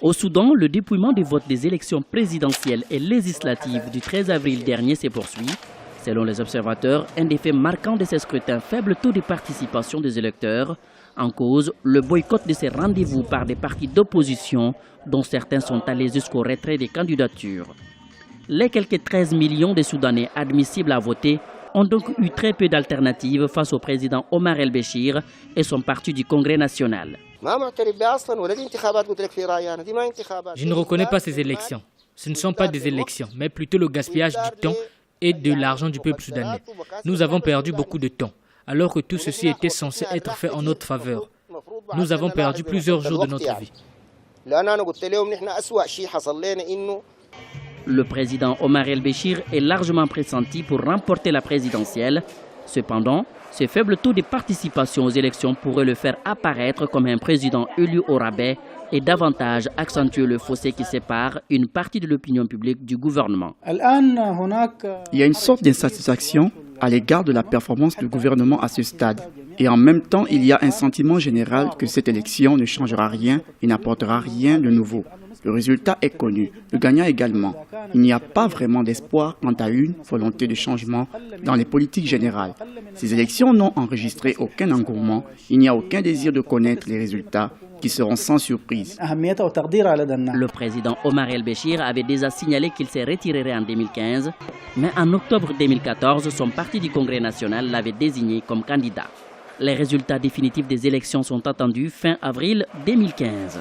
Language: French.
Au Soudan, le dépouillement des votes des élections présidentielles et législatives du 13 avril dernier se poursuit. Selon les observateurs, un des faits marquants de ces scrutins, faible taux de participation des électeurs. En cause, le boycott de ces rendez-vous par des partis d'opposition, dont certains sont allés jusqu'au retrait des candidatures. Les quelques 13 millions de Soudanais admissibles à voter ont donc eu très peu d'alternatives face au président Omar el-Béchir et son parti du Congrès national. Je ne reconnais pas ces élections. Ce ne sont pas des élections, mais plutôt le gaspillage du temps et de l'argent du peuple soudanais. Nous avons perdu beaucoup de temps, alors que tout ceci était censé être fait en notre faveur. Nous avons perdu plusieurs jours de notre vie. Le président Omar el-Béchir est largement pressenti pour remporter la présidentielle. Cependant, ce faible taux de participation aux élections pourrait le faire apparaître comme un président élu au rabais et davantage accentuer le fossé qui sépare une partie de l'opinion publique du gouvernement. Il y a une sorte d'insatisfaction à l'égard de la performance du gouvernement à ce stade. Et en même temps, il y a un sentiment général que cette élection ne changera rien et n'apportera rien de nouveau. Le résultat est connu, le gagnant également. Il n'y a pas vraiment d'espoir quant à une volonté de changement dans les politiques générales. Ces élections n'ont enregistré aucun engouement, il n'y a aucun désir de connaître les résultats qui seront sans surprise. Le président Omar el-Béchir avait déjà signalé qu'il se retirerait en 2015, mais en octobre 2014, son parti du Congrès national l'avait désigné comme candidat. Les résultats définitifs des élections sont attendus fin avril 2015.